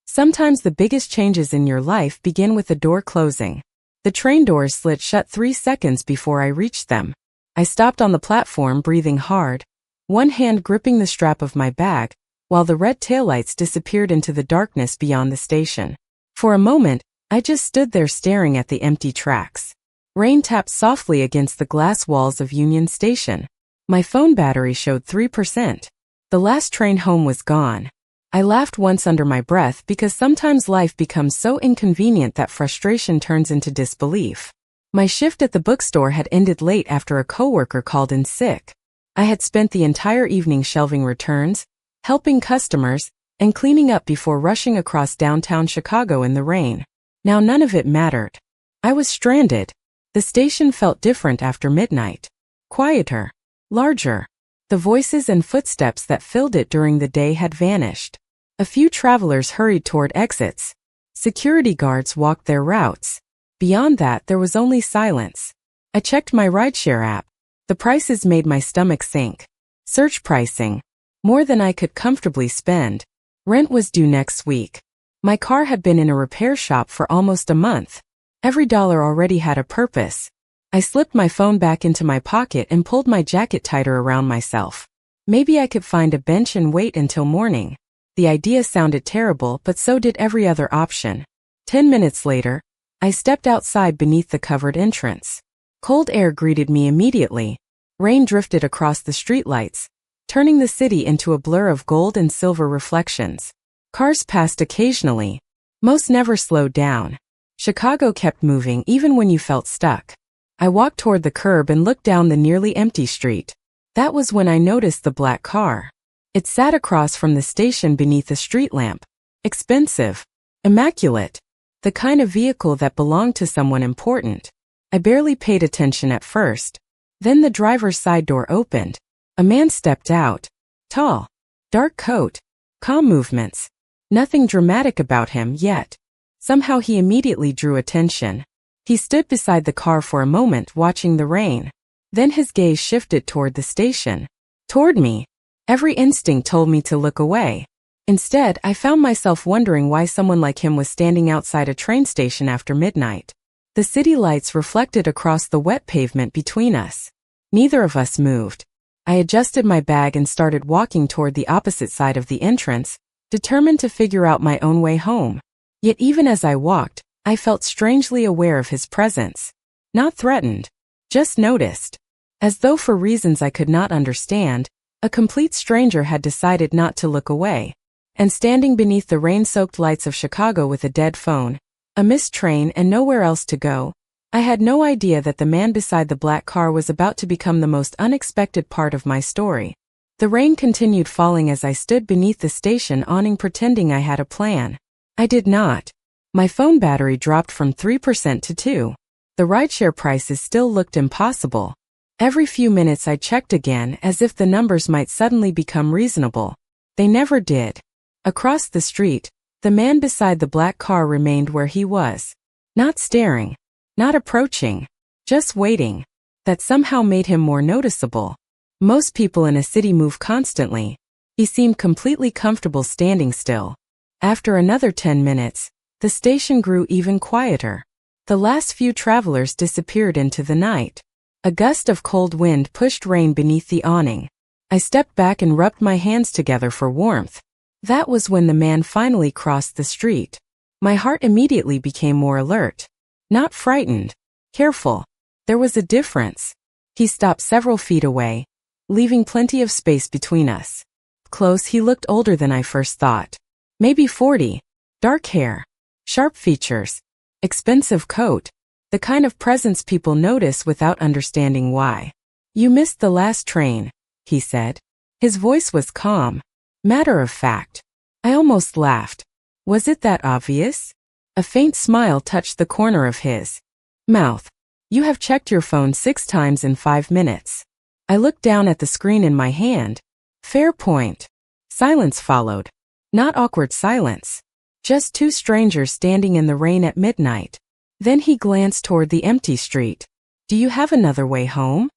Sometimes the biggest changes in your life begin with a door closing. The train doors slid shut 3 seconds before I reached them. I stopped on the platform breathing hard, one hand gripping the strap of my bag, while the red taillights disappeared into the darkness beyond the station. For a moment, I just stood there staring at the empty tracks. Rain tapped softly against the glass walls of Union Station. My phone battery showed 3%. The last train home was gone. I laughed once under my breath because sometimes life becomes so inconvenient that frustration turns into disbelief. My shift at the bookstore had ended late after a coworker called in sick. I had spent the entire evening shelving returns, helping customers, and cleaning up before rushing across downtown Chicago in the rain. Now none of it mattered. I was stranded. The station felt different after midnight. Quieter. Larger. The voices and footsteps that filled it during the day had vanished. A few travelers hurried toward exits. Security guards walked their routes. Beyond that, there was only silence. I checked my rideshare app. The prices made my stomach sink. Search pricing. More than I could comfortably spend. Rent was due next week. My car had been in a repair shop for almost a month. Every dollar already had a purpose. I slipped my phone back into my pocket and pulled my jacket tighter around myself. Maybe I could find a bench and wait until morning. The idea sounded terrible, but so did every other option. 10 minutes later, I stepped outside beneath the covered entrance. Cold air greeted me immediately. Rain drifted across the streetlights, turning the city into a blur of gold and silver reflections. Cars passed occasionally. Most never slowed down. Chicago kept moving even when you felt stuck. I walked toward the curb and looked down the nearly empty street. That was when I noticed the black car. It sat across from the station beneath a street lamp. Expensive. Immaculate. The kind of vehicle that belonged to someone important. I barely paid attention at first. Then the driver's side door opened. A man stepped out. Tall. Dark coat. Calm movements. Nothing dramatic about him yet. Somehow he immediately drew attention. He stood beside the car for a moment watching the rain. Then his gaze shifted toward the station. Toward me. Every instinct told me to look away. Instead, I found myself wondering why someone like him was standing outside a train station after midnight. The city lights reflected across the wet pavement between us. Neither of us moved. I adjusted my bag and started walking toward the opposite side of the entrance, determined to figure out my own way home. Yet even as I walked, I felt strangely aware of his presence. Not threatened. Just noticed. As though for reasons I could not understand, a complete stranger had decided not to look away. And standing beneath the rain-soaked lights of Chicago with a dead phone, a missed train and nowhere else to go, I had no idea that the man beside the black car was about to become the most unexpected part of my story. The rain continued falling as I stood beneath the station awning pretending I had a plan. I did not. My phone battery dropped from 3% to 2%. The rideshare prices still looked impossible. Every few minutes I checked again as if the numbers might suddenly become reasonable. They never did. Across the street, the man beside the black car remained where he was. Not staring. Not approaching. Just waiting. That somehow made him more noticeable. Most people in a city move constantly. He seemed completely comfortable standing still. After another 10 minutes, the station grew even quieter. The last few travelers disappeared into the night. A gust of cold wind pushed rain beneath the awning. I stepped back and rubbed my hands together for warmth. That was when the man finally crossed the street. My heart immediately became more alert. Not frightened. Careful. There was a difference. He stopped several feet away, leaving plenty of space between us. Close, he looked older than I first thought. Maybe 40. Dark hair. Sharp features. Expensive coat. The kind of presence people notice without understanding why. You missed the last train, he said. His voice was calm. Matter of fact. I almost laughed. Was it that obvious? A faint smile touched the corner of his mouth. You have checked your phone 6 times in 5 minutes. I looked down at the screen in my hand. Fair point. Silence followed. Not awkward silence. Just 2 strangers standing in the rain at midnight. Then he glanced toward the empty street. Do you have another way home?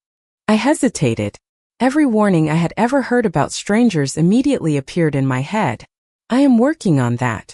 I hesitated. Every warning I had ever heard about strangers immediately appeared in my head. I am working on that.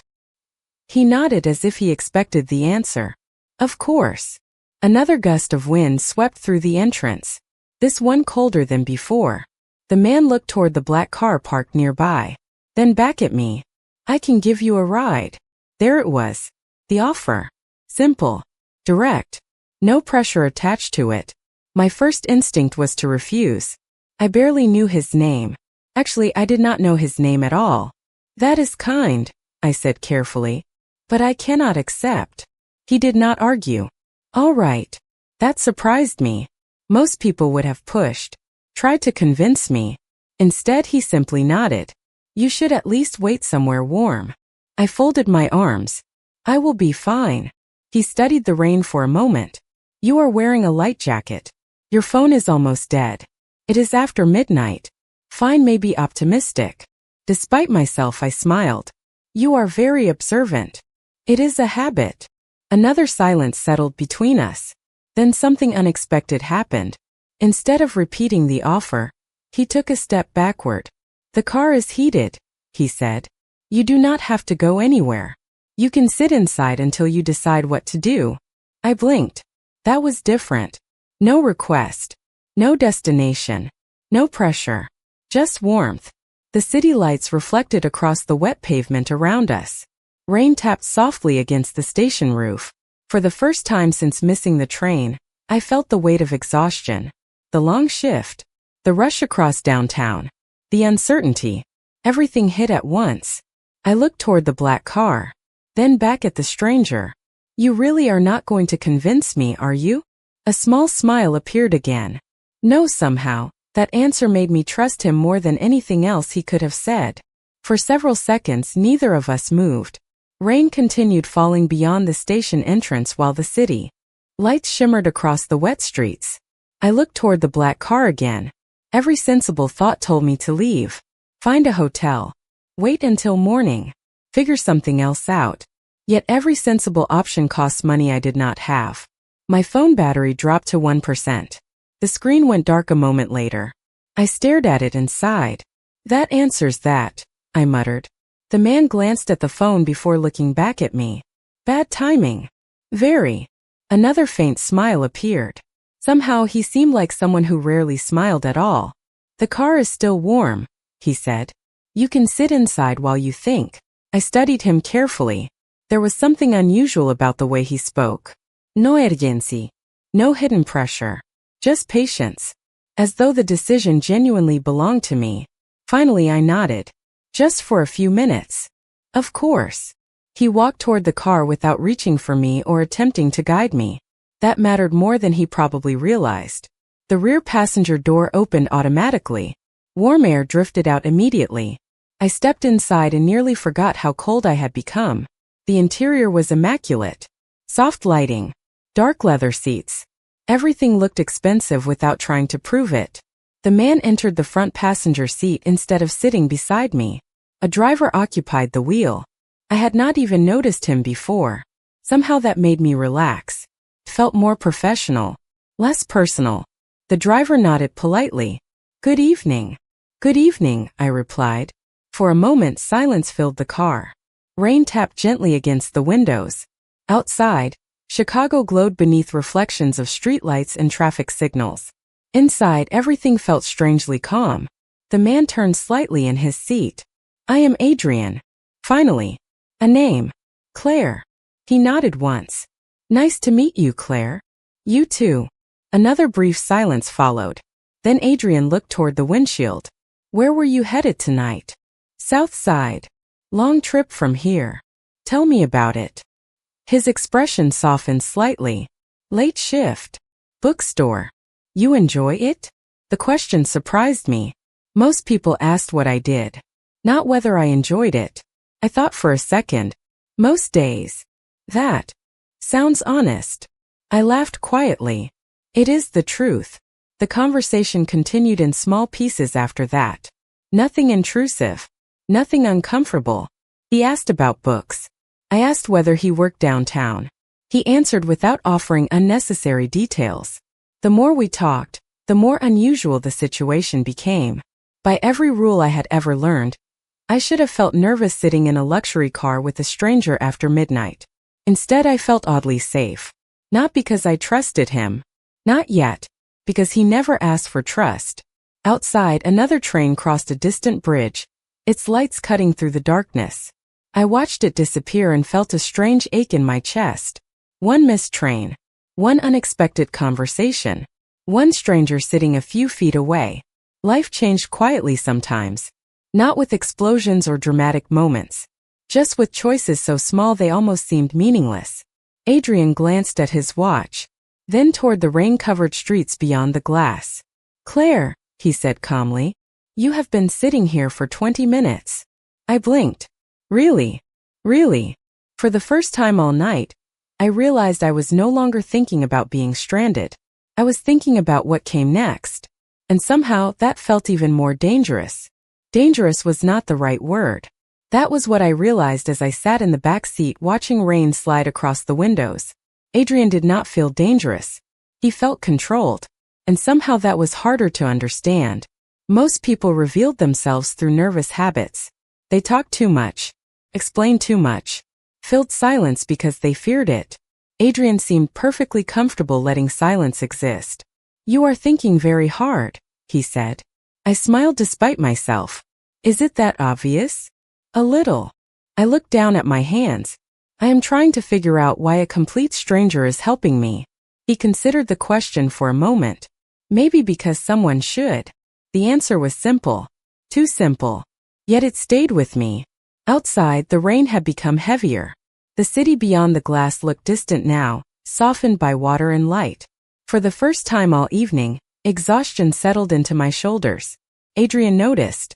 He nodded as if he expected the answer. Of course. Another gust of wind swept through the entrance. This one colder than before. The man looked toward the black car parked nearby. Then back at me. I can give you a ride. There it was. The offer. Simple. Direct. No pressure attached to it. My first instinct was to refuse. I barely knew his name. Actually, I did not know his name at all. That is kind, I said carefully. But I cannot accept. He did not argue. All right. That surprised me. Most people would have pushed, tried to convince me. Instead, he simply nodded. You should at least wait somewhere warm. I folded my arms. I will be fine. He studied the rain for a moment. You are wearing a light jacket. Your phone is almost dead. It is after midnight. Fine may be optimistic. Despite myself, I smiled. You are very observant. It is a habit. Another silence settled between us. Then something unexpected happened. Instead of repeating the offer, he took a step backward. The car is heated, he said. You do not have to go anywhere. You can sit inside until you decide what to do. I blinked. That was different. No request. No destination. No pressure. Just warmth. The city lights reflected across the wet pavement around us. Rain tapped softly against the station roof. For the first time since missing the train, I felt the weight of exhaustion. The long shift. The rush across downtown. The uncertainty. Everything hit at once. I looked toward the black car. Then back at the stranger. You really are not going to convince me, are you? A small smile appeared again. No, somehow, that answer made me trust him more than anything else he could have said. For several seconds, neither of us moved. Rain continued falling beyond the station entrance while the city lights shimmered across the wet streets. I looked toward the black car again. Every sensible thought told me to leave. Find a hotel. Wait until morning. Figure something else out. Yet every sensible option costs money I did not have. My phone battery dropped to 1%. The screen went dark a moment later. I stared at it and sighed. That answers that, I muttered. The man glanced at the phone before looking back at me. Bad timing. Very. Another faint smile appeared. Somehow he seemed like someone who rarely smiled at all. The car is still warm, he said. You can sit inside while you think. I studied him carefully. There was something unusual about the way he spoke. No urgency. No hidden pressure. Just patience. As though the decision genuinely belonged to me. Finally I nodded. Just for a few minutes. Of course. He walked toward the car without reaching for me or attempting to guide me. That mattered more than he probably realized. The rear passenger door opened automatically. Warm air drifted out immediately. I stepped inside and nearly forgot how cold I had become. The interior was immaculate. Soft lighting. Dark leather seats. Everything looked expensive without trying to prove it. The man entered the front passenger seat instead of sitting beside me. A driver occupied the wheel. I had not even noticed him before. Somehow that made me relax. It felt more professional. Less personal. The driver nodded politely. Good evening. Good evening, I replied. For a moment silence filled the car. Rain tapped gently against the windows. Outside, Chicago glowed beneath reflections of streetlights and traffic signals. Inside, everything felt strangely calm. The man turned slightly in his seat. I am Adrian. Finally. A name. Claire. He nodded once. Nice to meet you, Claire. You too. Another brief silence followed. Then Adrian looked toward the windshield. Where were you headed tonight? South Side. Long trip from here. Tell me about it. His expression softened slightly. Late shift. Bookstore. You enjoy it? The question surprised me. Most people asked what I did. Not whether I enjoyed it. I thought for a second. Most days. That sounds honest. I laughed quietly. It is the truth. The conversation continued in small pieces after that. Nothing intrusive. Nothing uncomfortable. He asked about books. I asked whether he worked downtown. He answered without offering unnecessary details. The more we talked, the more unusual the situation became. By every rule I had ever learned, I should have felt nervous sitting in a luxury car with a stranger after midnight. Instead, I felt oddly safe. Not because I trusted him. Not yet. Because he never asked for trust. Outside, another train crossed a distant bridge, its lights cutting through the darkness. I watched it disappear and felt a strange ache in my chest. One missed train. One unexpected conversation. One stranger sitting a few feet away. Life changed quietly sometimes. Not with explosions or dramatic moments. Just with choices so small they almost seemed meaningless. Adrian glanced at his watch, then toward the rain-covered streets beyond the glass. "Claire," he said calmly, "you have been sitting here for 20 minutes. I blinked. Really? Really? For the first time all night, I realized I was no longer thinking about being stranded. I was thinking about what came next. And somehow that felt even more dangerous. Dangerous was not the right word. That was what I realized as I sat in the back seat watching rain slide across the windows. Adrian did not feel dangerous. He felt controlled. And somehow that was harder to understand. Most people revealed themselves through nervous habits. They talked too much, explained too much, filled silence because they feared it. Adrian seemed perfectly comfortable letting silence exist. "You are thinking very hard," he said. I smiled despite myself. "Is it that obvious?" "A little." I looked down at my hands. "I am trying to figure out why a complete stranger is helping me." He considered the question for a moment. "Maybe because someone should." The answer was simple. Too simple. Yet it stayed with me. Outside, the rain had become heavier. The city beyond the glass looked distant now, softened by water and light. For the first time all evening, exhaustion settled into my shoulders. Adrian noticed.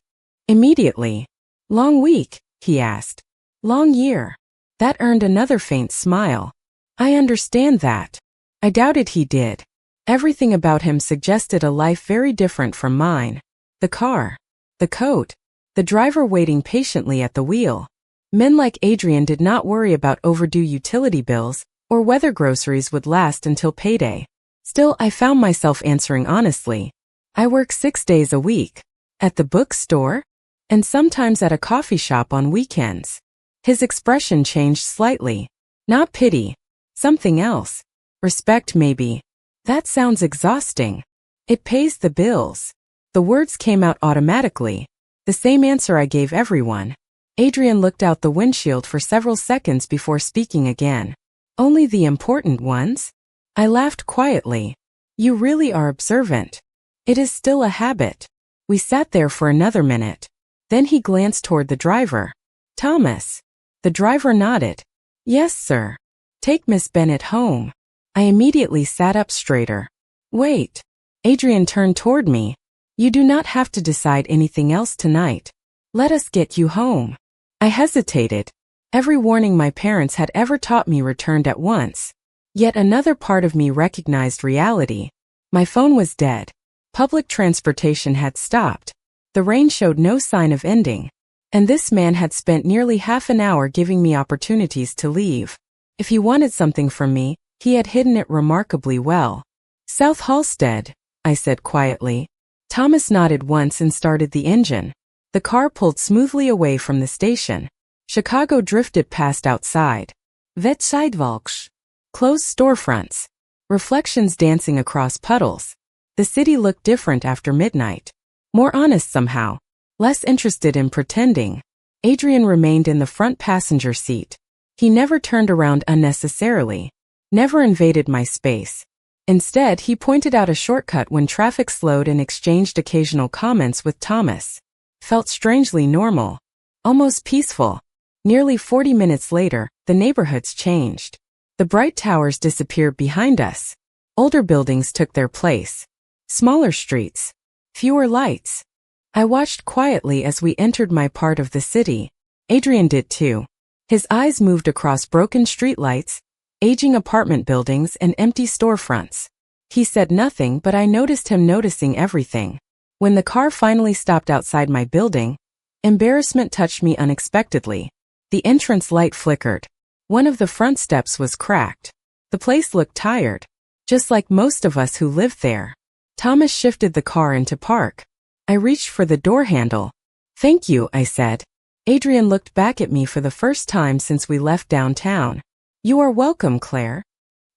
Immediately. "Long week?" he asked. "Long year." That earned another faint smile. "I understand that." I doubted he did. Everything about him suggested a life very different from mine. The car. The coat. The driver waiting patiently at the wheel. Men like Adrian did not worry about overdue utility bills or whether groceries would last until payday. Still, I found myself answering honestly. "I work 6 days a week. At the bookstore? And sometimes at a coffee shop on weekends." His expression changed slightly. Not pity. Something else. Respect, maybe. "That sounds exhausting." "It pays the bills." The words came out automatically. The same answer I gave everyone. Adrian looked out the windshield for several seconds before speaking again. "Only the important ones?" I laughed quietly. "You really are observant." "It is still a habit." We sat there for another minute. Then he glanced toward the driver. "Thomas." The driver nodded. "Yes, sir." "Take Miss Bennett home." I immediately sat up straighter. "Wait." Adrian turned toward me. "You do not have to decide anything else tonight. Let us get you home." I hesitated. Every warning my parents had ever taught me returned at once. Yet another part of me recognized reality. My phone was dead. Public transportation had stopped. The rain showed no sign of ending. And this man had spent nearly half an hour giving me opportunities to leave. If he wanted something from me, he had hidden it remarkably well. "South Halstead," I said quietly. Thomas nodded once and started the engine. The car pulled smoothly away from the station. Chicago drifted past outside. Vet sidewalks. Closed storefronts. Reflections dancing across puddles. The city looked different after midnight. More honest somehow. Less interested in pretending. Adrian remained in the front passenger seat. He never turned around unnecessarily. Never invaded my space. Instead, he pointed out a shortcut when traffic slowed and exchanged occasional comments with Thomas. Felt strangely normal. Almost peaceful. Nearly 40 minutes later, the neighborhoods changed. The bright towers disappeared behind us. Older buildings took their place. Smaller streets. Fewer lights. I watched quietly as we entered my part of the city. Adrian did too. His eyes moved across broken streetlights, aging apartment buildings, and empty storefronts. He said nothing, but I noticed him noticing everything. When the car finally stopped outside my building, embarrassment touched me unexpectedly. The entrance light flickered. One of the front steps was cracked. The place looked tired, just like most of us who lived there. Thomas shifted the car into park. I reached for the door handle. "Thank you," I said. Adrian looked back at me for the first time since we left downtown. "You are welcome, Claire."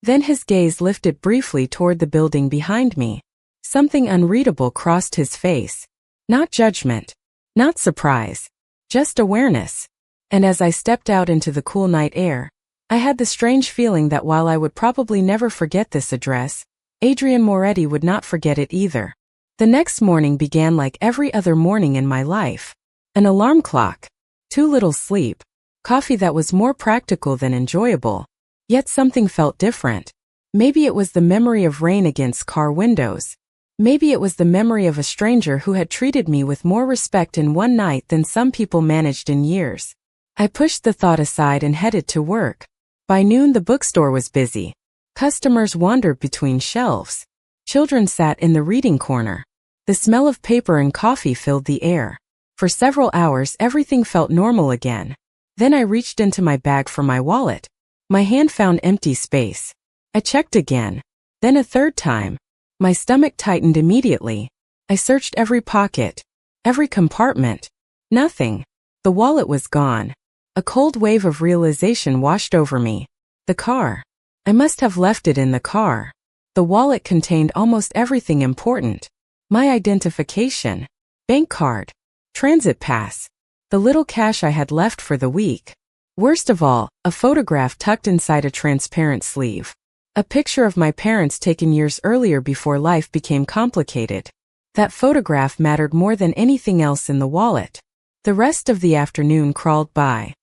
Then his gaze lifted briefly toward the building behind me. Something unreadable crossed his face. Not judgment. Not surprise. Just awareness. And as I stepped out into the cool night air, I had the strange feeling that while I would probably never forget this address, Adrian Moretti would not forget it either. The next morning began like every other morning in my life. An alarm clock. Too little sleep. Coffee that was more practical than enjoyable. Yet something felt different. Maybe it was the memory of rain against car windows. Maybe it was the memory of a stranger who had treated me with more respect in one night than some people managed in years. I pushed the thought aside and headed to work. By noon the bookstore was busy. Customers wandered between shelves. Children sat in the reading corner. The smell of paper and coffee filled the air. For several hours everything felt normal again. Then I reached into my bag for my wallet. My hand found empty space. I checked again. Then a third time. My stomach tightened immediately. I searched every pocket. Every compartment. Nothing. The wallet was gone. A cold wave of realization washed over me. The car. I must have left it in the car. The wallet contained almost everything important. My identification. Bank card. Transit pass. The little cash I had left for the week. Worst of all, a photograph tucked inside a transparent sleeve. A picture of my parents taken years earlier before life became complicated. That photograph mattered more than anything else in the wallet. The rest of the afternoon crawled by.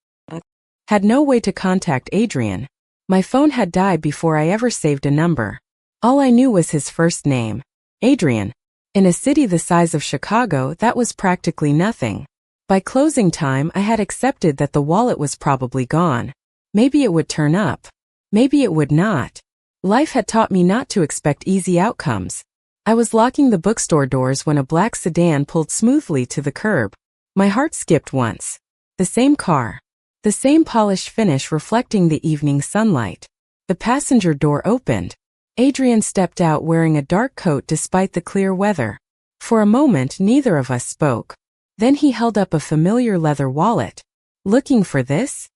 Had no way to contact Adrian. My phone had died before I ever saved a number. All I knew was his first name. Adrian. In a city the size of Chicago, that was practically nothing. By closing time, I had accepted that the wallet was probably gone. Maybe it would turn up. Maybe it would not. Life had taught me not to expect easy outcomes. I was locking the bookstore doors when a black sedan pulled smoothly to the curb. My heart skipped once. The same car. The same polished finish reflecting the evening sunlight. The passenger door opened. Adrian stepped out wearing a dark coat despite the clear weather. For a moment neither of us spoke. Then he held up a familiar leather wallet. "Looking for this?"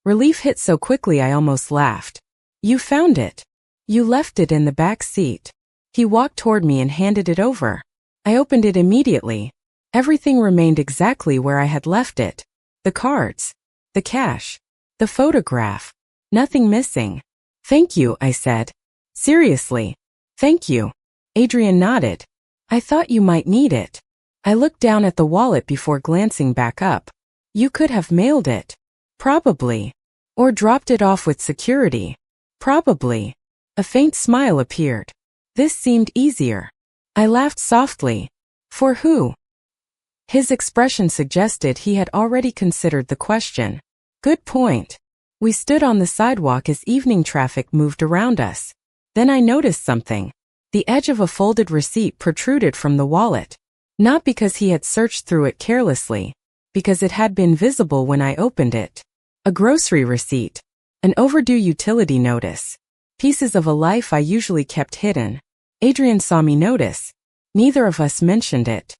Relief hit so quickly I almost laughed. "You found it. You left it in the back seat." He walked toward me and handed it over. I opened it immediately. Everything remained exactly where I had left it. The cards. The cash. The photograph. Nothing missing. "Thank you," I said. "Seriously. Thank you." Adrian nodded. "I thought you might need it." I looked down at the wallet before glancing back up. "You could have mailed it." "Probably. Or dropped it off with security." "Probably." A faint smile appeared. This seemed easier. I laughed softly. "For who?" His expression suggested he had already considered the question. Good point. We stood on the sidewalk as evening traffic moved around us. Then I noticed something. The edge of a folded receipt protruded from the wallet. Not because he had searched through it carelessly, because it had been visible when I opened it. A grocery receipt. An overdue utility notice. Pieces of a life I usually kept hidden. Adrian saw me notice. Neither of us mentioned it.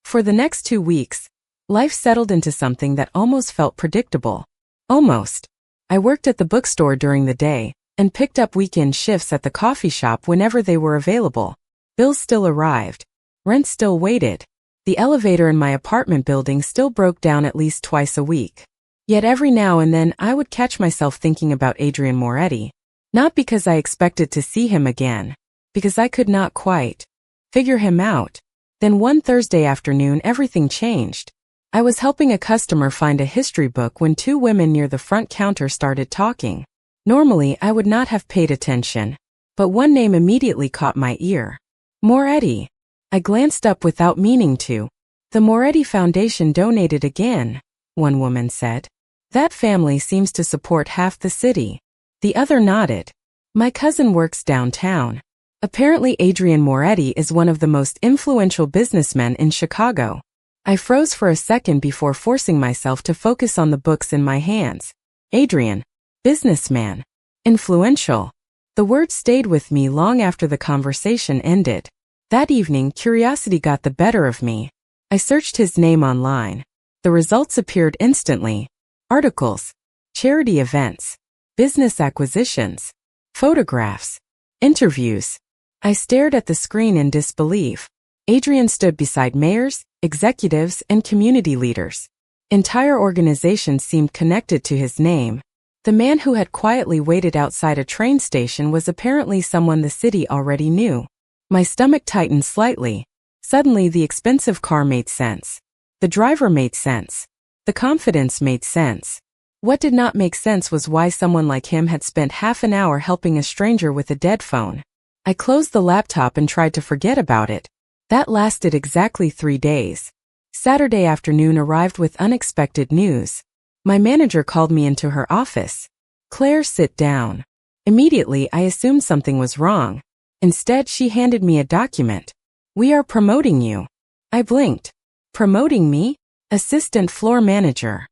For the next 2 weeks, life settled into something that almost felt predictable. Almost. I worked at the bookstore during the day, and picked up weekend shifts at the coffee shop whenever they were available. Bills still arrived. Rent still waited. The elevator in my apartment building still broke down at least twice a week. Yet every now and then I would catch myself thinking about Adrian Moretti. Not because I expected to see him again. Because I could not quite figure him out. Then one Thursday afternoon everything changed. I was helping a customer find a history book when 2 women near the front counter started talking. Normally I would not have paid attention. But one name immediately caught my ear. Moretti. I glanced up without meaning to. "The Moretti Foundation donated again," one woman said. "That family seems to support half the city." The other nodded. "My cousin works downtown. Apparently Adrian Moretti is one of the most influential businessmen in Chicago." I froze for a second before forcing myself to focus on the books in my hands. Adrian. Businessman. Influential. The word stayed with me long after the conversation ended. That evening, curiosity got the better of me. I searched his name online. The results appeared instantly. Articles, charity events, business acquisitions, photographs, interviews. I stared at the screen in disbelief. Adrian stood beside mayors, executives, and community leaders. Entire organizations seemed connected to his name. The man who had quietly waited outside a train station was apparently someone the city already knew. My stomach tightened slightly. Suddenly the expensive car made sense. The driver made sense. The confidence made sense. What did not make sense was why someone like him had spent half an hour helping a stranger with a dead phone. I closed the laptop and tried to forget about it. That lasted exactly 3 days. Saturday afternoon arrived with unexpected news. My manager called me into her office. "Claire, sit down." Immediately, I assumed something was wrong. Instead, she handed me a document. "We are promoting you." I blinked. Promoting me? Assistant floor manager.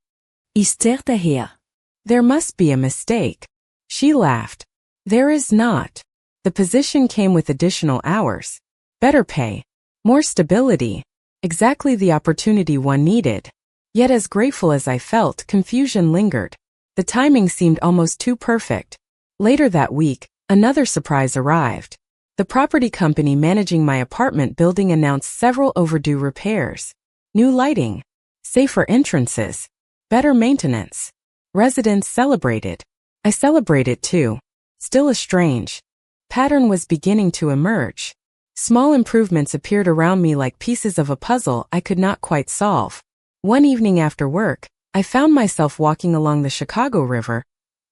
Ist daher. There must be a mistake. She laughed. There is not. The position came with additional hours, better pay, more stability, exactly the opportunity one needed. Yet as grateful as I felt, confusion lingered. The timing seemed almost too perfect. Later that week, another surprise arrived. The property company managing my apartment building announced several overdue repairs. New lighting, safer entrances, better maintenance. Residents celebrated. I celebrated too. Still a strange pattern was beginning to emerge. Small improvements appeared around me like pieces of a puzzle I could not quite solve. One evening after work, I found myself walking along the Chicago River,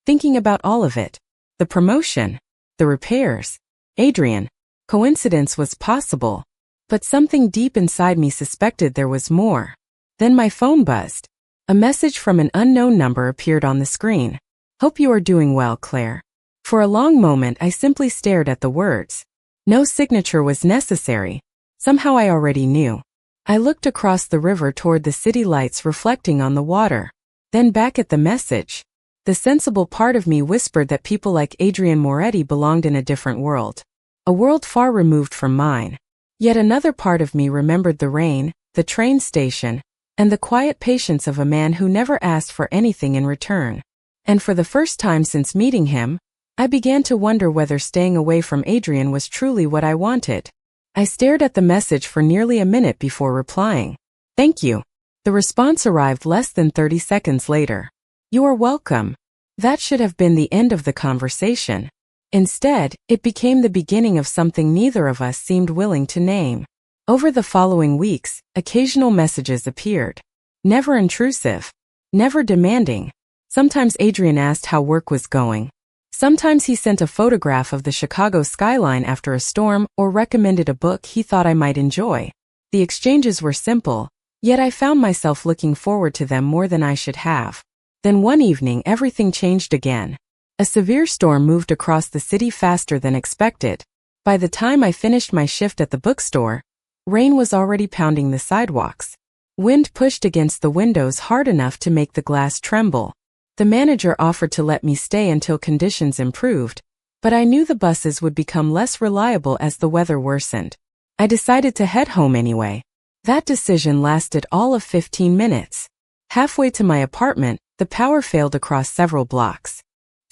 thinking about all of it. The promotion, the repairs, Adrian. Coincidence was possible. But something deep inside me suspected there was more. Then my phone buzzed. A message from an unknown number appeared on the screen. "Hope you are doing well, Claire." For a long moment I simply stared at the words. No signature was necessary. Somehow I already knew. I looked across the river toward the city lights reflecting on the water. Then back at the message. The sensible part of me whispered that people like Adrian Moretti belonged in a different world. A world far removed from mine. Yet another part of me remembered the rain, the train station, and the quiet patience of a man who never asked for anything in return. And for the first time since meeting him, I began to wonder whether staying away from Adrian was truly what I wanted. I stared at the message for nearly a minute before replying. "Thank you." The response arrived less than 30 seconds later. "You are welcome." That should have been the end of the conversation. Instead, it became the beginning of something neither of us seemed willing to name. Over the following weeks, occasional messages appeared. Never intrusive. Never demanding. Sometimes Adrian asked how work was going. Sometimes he sent a photograph of the Chicago skyline after a storm or recommended a book he thought I might enjoy. The exchanges were simple, yet I found myself looking forward to them more than I should have. Then one evening everything changed again. A severe storm moved across the city faster than expected. By the time I finished my shift at the bookstore, rain was already pounding the sidewalks. Wind pushed against the windows hard enough to make the glass tremble. The manager offered to let me stay until conditions improved, but I knew the buses would become less reliable as the weather worsened. I decided to head home anyway. That decision lasted all of 15 minutes. Halfway to my apartment, the power failed across several blocks.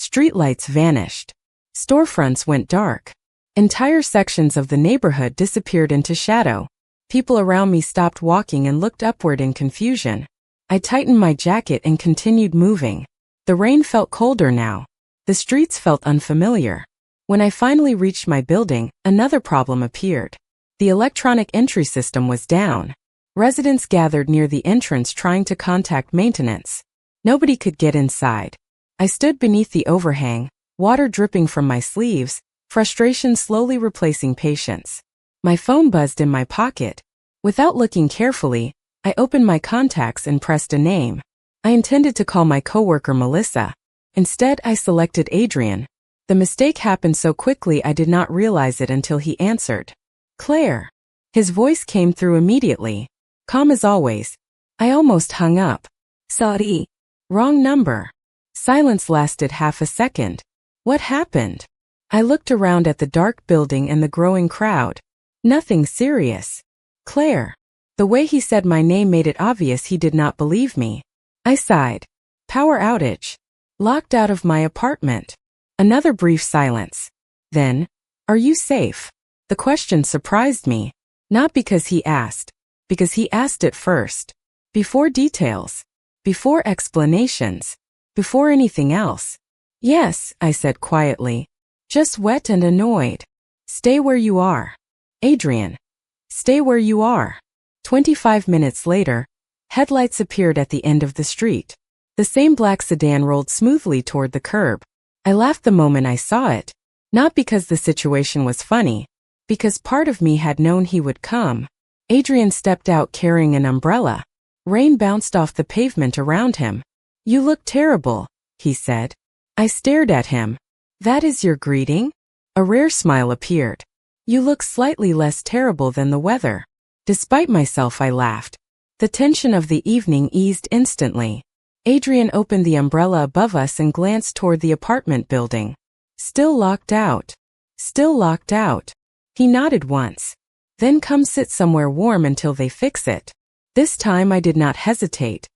Streetlights vanished. Storefronts went dark. Entire sections of the neighborhood disappeared into shadow. People around me stopped walking and looked upward in confusion. I tightened my jacket and continued moving. The rain felt colder now. The streets felt unfamiliar. When I finally reached my building, another problem appeared. The electronic entry system was down. Residents gathered near the entrance trying to contact maintenance. Nobody could get inside. I stood beneath the overhang, water dripping from my sleeves, frustration slowly replacing patience. My phone buzzed in my pocket. Without looking carefully, I opened my contacts and pressed a name. I intended to call my coworker Melissa. Instead, I selected Adrian. The mistake happened so quickly I did not realize it until he answered. "Claire." His voice came through immediately. Calm as always. I almost hung up. Sorry. Wrong number. Silence lasted half a second. What happened? I looked around at the dark building and the growing crowd. Nothing serious. "Claire." The way he said my name made it obvious he did not believe me. I sighed. Power outage. Locked out of my apartment. Another brief silence. Then, are you safe? The question surprised me. Not because he asked it first. Before details. Before explanations. Before anything else. Yes, I said quietly. Just wet and annoyed. Stay where you are. Adrian. Stay where you are. 25 minutes later, headlights appeared at the end of the street. The same black sedan rolled smoothly toward the curb. I laughed the moment I saw it. Not because the situation was funny. Because part of me had known he would come. Adrian stepped out carrying an umbrella. Rain bounced off the pavement around him. You look terrible, he said. I stared at him. That is your greeting? A rare smile appeared. You look slightly less terrible than the weather. Despite myself, I laughed. The tension of the evening eased instantly. Adrian opened the umbrella above us and glanced toward the apartment building. Still locked out. Still locked out. He nodded once. Then come sit somewhere warm until they fix it. This time I did not hesitate.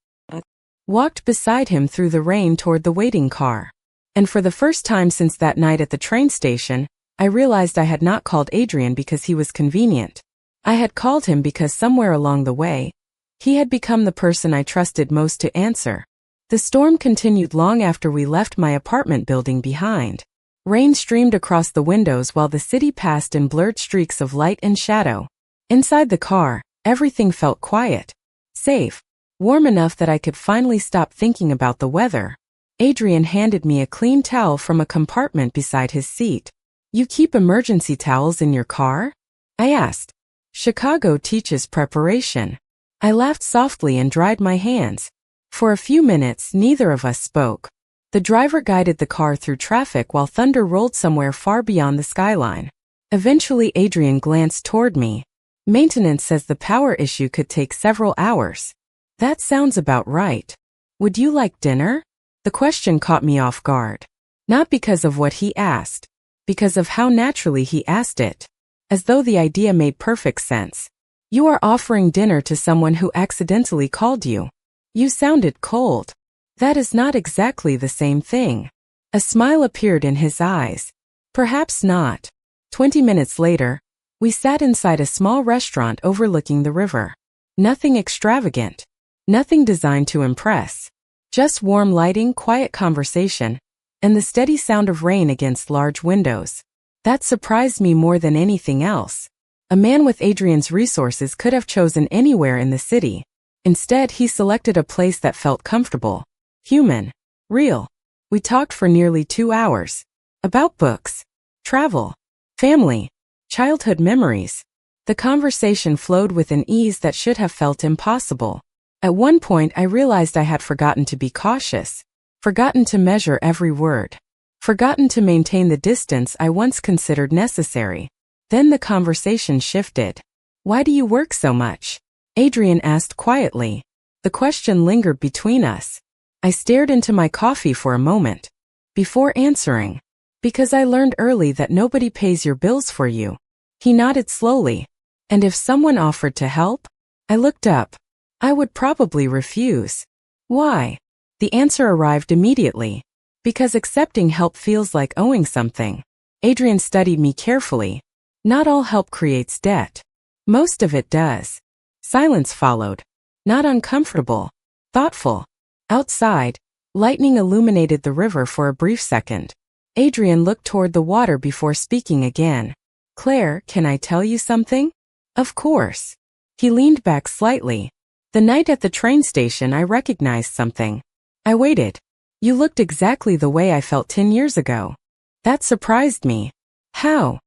Walked beside him through the rain toward the waiting car. And for the first time since that night at the train station, I realized I had not called Adrian because he was convenient. I had called him because somewhere along the way, he had become the person I trusted most to answer. The storm continued long after we left my apartment building behind. Rain streamed across the windows while the city passed in blurred streaks of light and shadow. Inside the car, everything felt quiet, safe, warm enough that I could finally stop thinking about the weather. Adrian handed me a clean towel from a compartment beside his seat. You keep emergency towels in your car? I asked. Chicago teaches preparation. I laughed softly and dried my hands. For a few minutes, neither of us spoke. The driver guided the car through traffic while thunder rolled somewhere far beyond the skyline. Eventually, Adrian glanced toward me. Maintenance says the power issue could take several hours. That sounds about right. Would you like dinner? The question caught me off guard. Not because of what he asked. Because of how naturally he asked it. As though the idea made perfect sense. You are offering dinner to someone who accidentally called you. You sounded cold. That is not exactly the same thing. A smile appeared in his eyes. Perhaps not. 20 minutes later, we sat inside a small restaurant overlooking the river. Nothing extravagant. Nothing designed to impress. Just warm lighting, quiet conversation, and the steady sound of rain against large windows. That surprised me more than anything else. A man with Adrian's resources could have chosen anywhere in the city. Instead, he selected a place that felt comfortable, human, real. We talked for nearly 2 hours. About books, travel, family, childhood memories. The conversation flowed with an ease that should have felt impossible. At one point, I realized I had forgotten to be cautious, forgotten to measure every word, forgotten to maintain the distance I once considered necessary. Then the conversation shifted. Why do you work so much? Adrian asked quietly. The question lingered between us. I stared into my coffee for a moment. Before answering. Because I learned early that nobody pays your bills for you. He nodded slowly. And if someone offered to help? I looked up. I would probably refuse. Why? The answer arrived immediately. Because accepting help feels like owing something. Adrian studied me carefully. Not all help creates debt. Most of it does. Silence followed. Not uncomfortable. Thoughtful. Outside, lightning illuminated the river for a brief second. Adrian looked toward the water before speaking again. Claire, can I tell you something? Of course. He leaned back slightly. The night at the train station, I recognized something. I waited. You looked exactly the way I felt 10 years ago. That surprised me. How?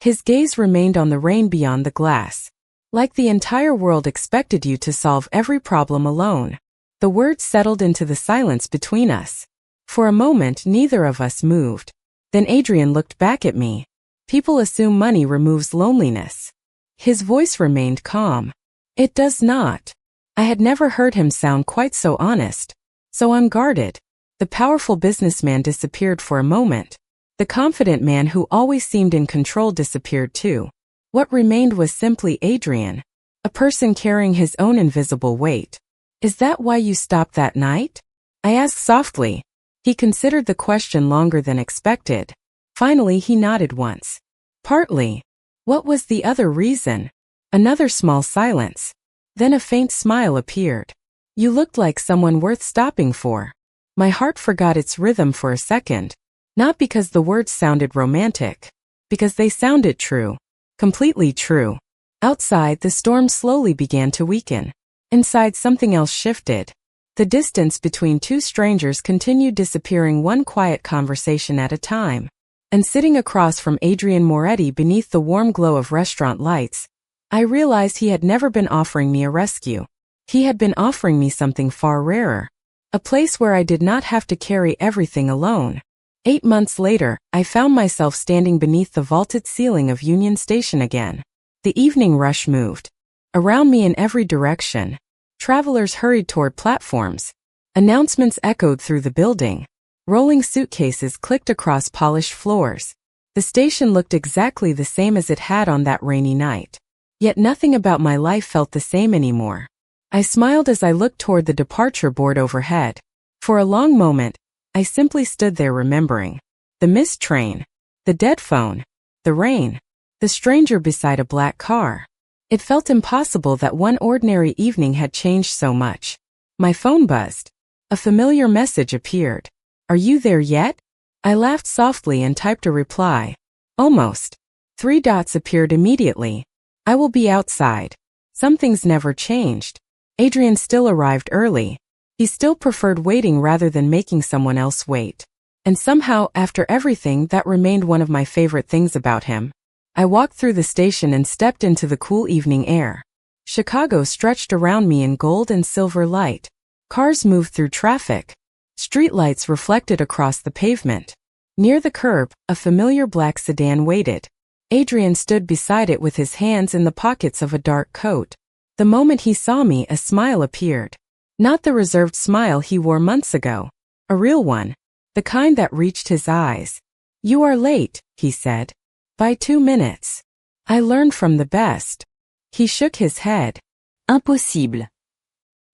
His gaze remained on the rain beyond the glass. Like the entire world expected you to solve every problem alone. The words settled into the silence between us. For a moment, neither of us moved. Then Adrian looked back at me. People assume money removes loneliness. His voice remained calm. It does not. I had never heard him sound quite so honest, so unguarded. The powerful businessman disappeared for a moment. The confident man who always seemed in control disappeared too. What remained was simply Adrian. A person carrying his own invisible weight. Is that why you stopped that night? I asked softly. He considered the question longer than expected. Finally, he nodded once. Partly. What was the other reason? Another small silence. Then a faint smile appeared. You looked like someone worth stopping for. My heart forgot its rhythm for a second. Not because the words sounded romantic. Because they sounded true. Completely true. Outside, the storm slowly began to weaken. Inside, something else shifted. The distance between two strangers continued disappearing, one quiet conversation at a time. And sitting across from Adrian Moretti beneath the warm glow of restaurant lights, I realized he had never been offering me a rescue. He had been offering me something far rarer. A place where I did not have to carry everything alone. 8 months later, I found myself standing beneath the vaulted ceiling of Union Station again. The evening rush moved. Around me in every direction. Travelers hurried toward platforms. Announcements echoed through the building. Rolling suitcases clicked across polished floors. The station looked exactly the same as it had on that rainy night. Yet nothing about my life felt the same anymore. I smiled as I looked toward the departure board overhead. For a long moment, I simply stood there remembering. The missed train. The dead phone. The rain. The stranger beside a black car. It felt impossible that one ordinary evening had changed so much. My phone buzzed. A familiar message appeared. Are you there yet? I laughed softly and typed a reply. Almost. 3 dots appeared immediately. I will be outside. Some things never changed. Adrian still arrived early. He still preferred waiting rather than making someone else wait. And somehow, after everything, that remained one of my favorite things about him. I walked through the station and stepped into the cool evening air. Chicago stretched around me in gold and silver light. Cars moved through traffic. Streetlights reflected across the pavement. Near the curb, a familiar black sedan waited. Adrian stood beside it with his hands in the pockets of a dark coat. The moment he saw me, a smile appeared. Not the reserved smile he wore months ago. A real one. The kind that reached his eyes. You are late, he said. By 2 minutes. I learned from the best. He shook his head. Impossible.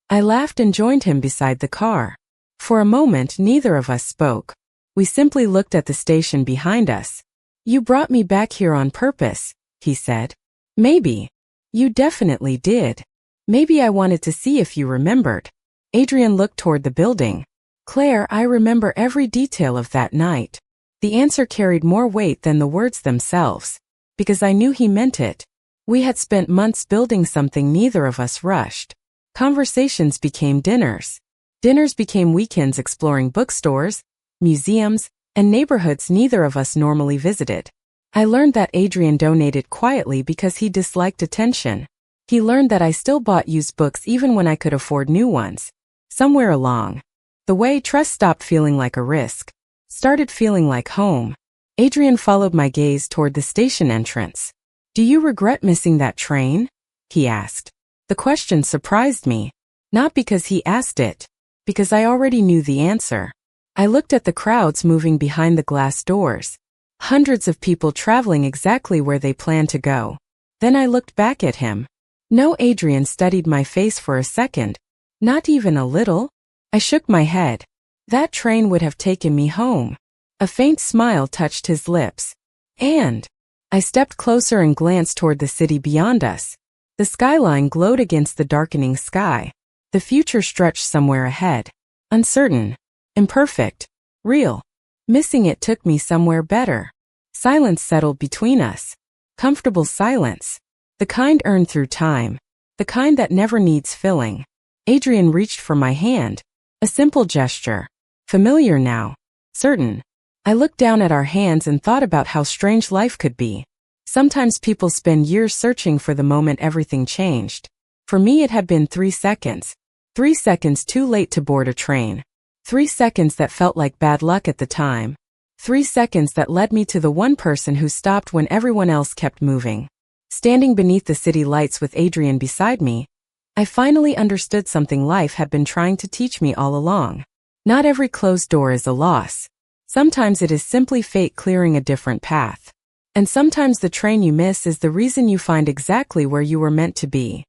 I laughed and joined him beside the car. For a moment, neither of us spoke. We simply looked at the station behind us. You brought me back here on purpose, he said. Maybe. You definitely did. Maybe I wanted to see if you remembered. Adrian looked toward the building. Claire, I remember every detail of that night. The answer carried more weight than the words themselves. Because I knew he meant it. We had spent months building something neither of us rushed. Conversations became dinners. Dinners became weekends exploring bookstores, museums, and neighborhoods neither of us normally visited. I learned that Adrian donated quietly because he disliked attention. He learned that I still bought used books even when I could afford new ones. Somewhere along the way, trust stopped feeling like a risk. Started feeling like home. Adrian followed my gaze toward the station entrance. Do you regret missing that train? He asked. The question surprised me. Not because he asked it. Because I already knew the answer. I looked at the crowds moving behind the glass doors. Hundreds of people traveling exactly where they planned to go. Then I looked back at him. No, Adrian studied my face for a second. Not even a little. I shook my head. That train would have taken me home. A faint smile touched his lips. And I stepped closer and glanced toward the city beyond us. The skyline glowed against the darkening sky. The future stretched somewhere ahead. Uncertain. Imperfect. Real. Missing it took me somewhere better. Silence settled between us. Comfortable silence. The kind earned through time. The kind that never needs filling. Adrian reached for my hand. A simple gesture. Familiar now. Certain. I looked down at our hands and thought about how strange life could be. Sometimes people spend years searching for the moment everything changed. For me it had been 3 seconds. 3 seconds too late to board a train. 3 seconds that felt like bad luck at the time. 3 seconds that led me to the one person who stopped when everyone else kept moving. Standing beneath the city lights with Adrian beside me, I finally understood something life had been trying to teach me all along. Not every closed door is a loss. Sometimes it is simply fate clearing a different path. And sometimes the train you miss is the reason you find exactly where you were meant to be.